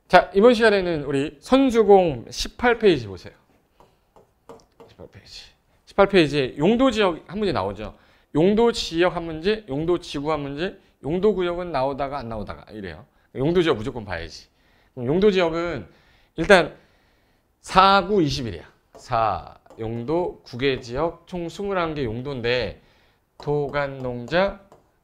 자, 이번 시간에는 우리 선수공 18페이지 보세요. 18페이지. 18페이지에 용도지역 한 문제 나오죠. 용도지역 한 문제, 용도지구 한 문제, 용도구역은 나오다가 안 나오다가 이래요. 용도지역 무조건 봐야지. 그럼 용도지역은 일단 4, 9, 21이야. 4, 용도, 9개 지역, 총 21개 용도인데 도간농자,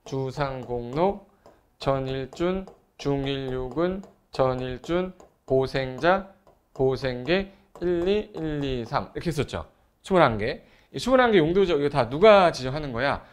주상공록, 전일준, 중일육은, 전일준, 보생자, 보생계, 1, 2, 1, 2, 3 이렇게 썼죠. 21개. 이 21개 용도지역 이거 다 누가 지정하는 거야?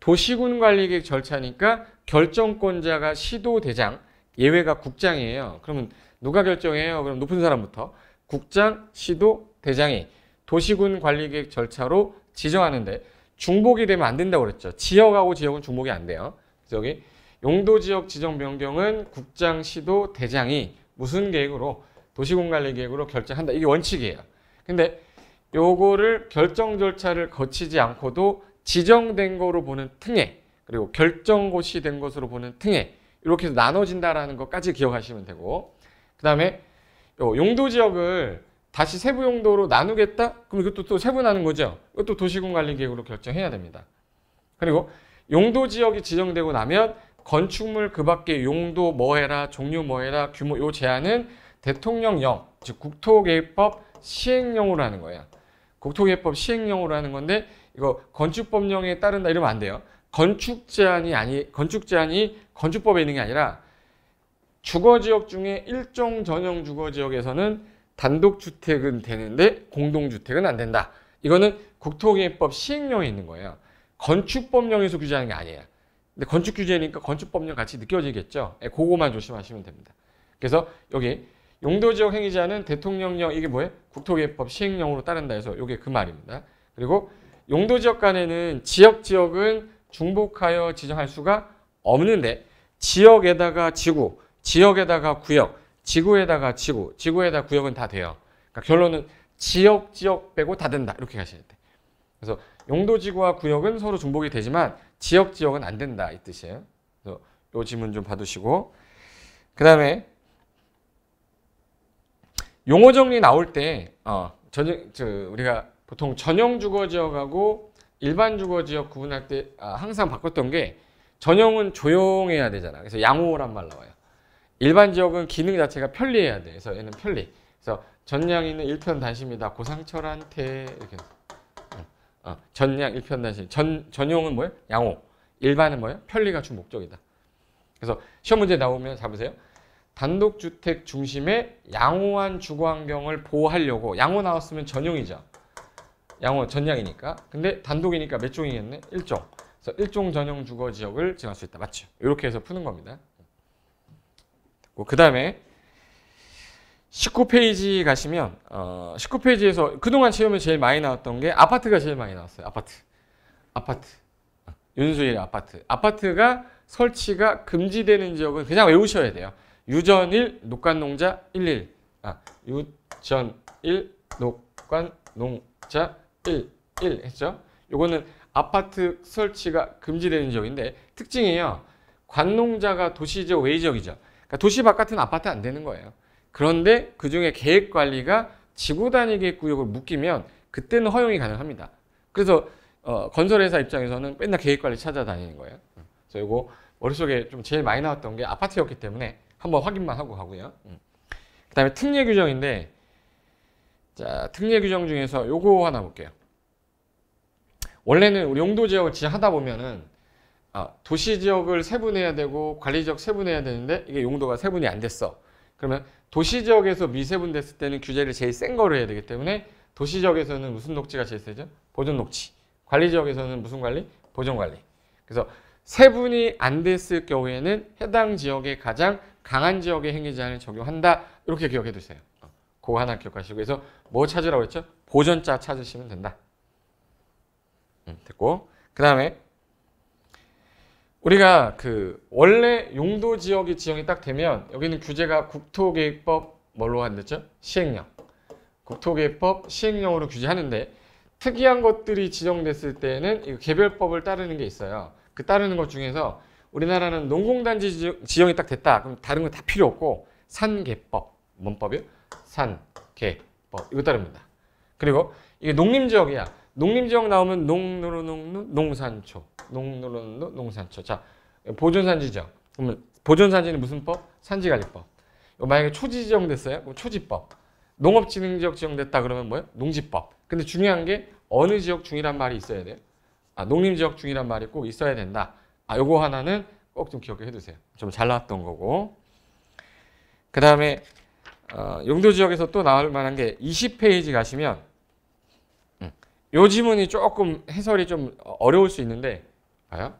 도시군관리계획 절차니까 결정권자가 시도대장, 예외가 국장이에요. 그러면 누가 결정해요? 그럼 높은 사람부터 국장, 시도, 대장이 도시군관리계획 절차로 지정하는데 중복이 되면 안 된다고 그랬죠. 지역하고 지역은 중복이 안 돼요. 그래서 여기 용도지역 지정 변경은 국장, 시도, 대장이 무슨 계획으로? 도시군관리계획으로 결정한다. 이게 원칙이에요. 근데 요거를 결정 절차를 거치지 않고도 지정된 거로 보는 특례, 그리고 결정고시 된 것으로 보는 특례, 이렇게 해서 나눠진다라는 것까지 기억하시면 되고, 그 다음에 용도지역을 다시 세부 용도로 나누겠다? 그럼 이것도 또 세분하는 거죠. 이것도 도시군관리계획으로 결정해야 됩니다. 그리고 용도지역이 지정되고 나면 건축물 그 밖에 용도 뭐 해라, 종류 뭐 해라, 규모 요 제한은 대통령령, 즉 국토계획법 시행령으로 하는 거예요. 국토계획법 시행령으로 하는 건데 이거 건축법령에 따른다 이러면 안 돼요. 건축 제한이 건축법에 있는 게 아니라 주거지역 중에 일종 전용 주거지역에서는 단독주택은 되는데 공동주택은 안 된다. 이거는 국토계획법 시행령에 있는 거예요. 건축법령에서 규제하는 게 아니에요. 근데 건축 규제니까 건축법령 같이 느껴지겠죠. 그거만 조심하시면 됩니다. 그래서 여기 용도지역 행위자는 대통령령 이게 뭐예요? 국토계획법 시행령으로 따른다 해서 이게 그 말입니다. 그리고 용도지역 간에는 지역은 중복하여 지정할 수가 없는데 지역에다가 지구, 지역에다가 구역, 지구에다가 지구, 지구에다가 구역은 다 돼요. 그러니까 결론은 지역 빼고 다 된다. 이렇게 가셔야 돼. 그래서 용도지구와 구역은 서로 중복이 되지만 지역은 안 된다. 이 뜻이에요. 그래서 이 지문 좀 봐두시고 그 다음에 용어 정리 나올 때 우리가 보통 전용 주거지역하고 일반 주거지역 구분할 때 항상 바꿨던 게 전용은 조용해야 되잖아. 그래서 양호란 말 나와요. 일반 지역은 기능 자체가 편리해야 돼. 그래서 얘는 편리. 그래서 전량이는 일편단심이다. 고상철한테 이렇게 전량 일편단심. 전용은 뭐예요? 양호. 일반은 뭐예요? 편리가 주 목적이다. 그래서 시험 문제 나오면 잡으세요. 단독주택 중심의 양호한 주거환경을 보호하려고 양호 나왔으면 전용이죠. 양호 전량이니까. 근데 단독이니까 몇 종이겠네? 일종. 그래서 일종 전용 주거지역을 정할 수 있다. 맞죠? 이렇게 해서 푸는 겁니다. 그 다음에 19페이지 가시면 19페이지에서 그동안 시험에 제일 많이 나왔던 게 아파트가 제일 많이 나왔어요. 아파트. 윤수일 아파트. 아파트가 설치가 금지되는 지역은 그냥 외우셔야 돼요. 유전일, 녹관농자 11. 유전일, 녹관농자 11 했죠. 요거는 아파트 설치가 금지되는 지역인데 특징이에요. 관농자가 도시지역 외지역이죠. 그러니까 도시 바깥은 아파트 안 되는 거예요. 그런데 그중에 계획관리가 지구단위계획구역을 묶이면 그때는 허용이 가능합니다. 그래서 건설회사 입장에서는 맨날 계획관리 찾아다니는 거예요. 그래서 이거 머릿속에 좀 제일 많이 나왔던 게 아파트였기 때문에 한번 확인만 하고 가고요. 그 다음에 특례 규정인데 자 특례 규정 중에서 요거 하나 볼게요. 원래는 우리 용도지역을 지정하다 보면은 도시지역을 세분해야 되고 관리지역 세분해야 되는데 이게 용도가 세분이 안 됐어. 그러면 도시지역에서 미세분됐을 때는 규제를 제일 센 거를 해야 되기 때문에 도시지역에서는 무슨 녹지가 제일 세죠? 보존녹지. 관리지역에서는 무슨 관리? 보존관리. 그래서 세분이 안 됐을 경우에는 해당 지역의 가장 강한 지역의 행위제한을 적용한다. 이렇게 기억해 두세요. 그거 하나 기억하시고 그래서 뭐 찾으라고 했죠? 보존자 찾으시면 된다. 됐고 그 다음에 우리가 원래 용도 지역이 지정이 딱 되면 여기는 규제가 국토계획법 뭘로 한댔죠? 시행령. 국토계획법 시행령으로 규제하는데 특이한 것들이 지정됐을 때는 이 개별법을 따르는 게 있어요. 그 따르는 것 중에서 우리나라는 농공단지 지정이 딱 됐다. 그럼 다른 거 다 필요 없고 산개법, 뭔 법이요? 산, 개, 법 이거 따릅니다. 그리고 이게 농림지역이야. 농림지역 나오면 농노로농루 농산초, 농노로농루 농산초. 자, 보존산지죠. 그러면 보존산지는 무슨 법? 산지관리법. 만약에 초지 지정됐어요? 그럼 초지법. 농업진흥지역 지정됐다 그러면 뭐예요? 농지법. 근데 중요한 게 어느 지역 중이란 말이 있어야 돼요. 농림지역 중이란 말이 꼭 있어야 된다. 요거 하나는 꼭 좀 기억해 두세요. 좀 잘 나왔던 거고. 그 다음에 용도지역에서 또 나올 만한 게 20페이지 가시면 요 지문이 조금 해설이 좀 어려울 수 있는데 봐요.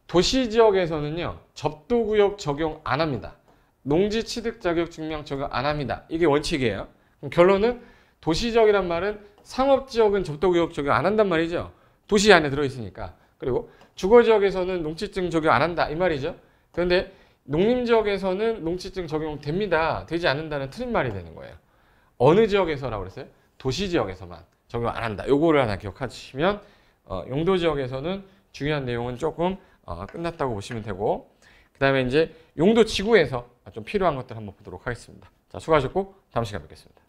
도시지역에서는요. 접도구역 적용 안 합니다. 농지취득자격증명 적용 안 합니다. 이게 원칙이에요. 그럼 결론은 도시지역이란 말은 상업지역은 접도구역 적용 안 한단 말이죠. 도시 안에 들어있으니까. 그리고 주거지역에서는 농지증 적용 안 한다 이 말이죠. 그런데 농림지역에서는 농지증 적용됩니다. 되지 않는다는 틀린 말이 되는 거예요. 어느 지역에서라고 그랬어요? 도시지역에서만 적용 안 한다. 요거를 하나 기억하시면 용도지역에서는 중요한 내용은 조금 끝났다고 보시면 되고, 그 다음에 이제 용도지구에서 좀 필요한 것들 한번 보도록 하겠습니다. 자, 수고하셨고 다음 시간에 뵙겠습니다.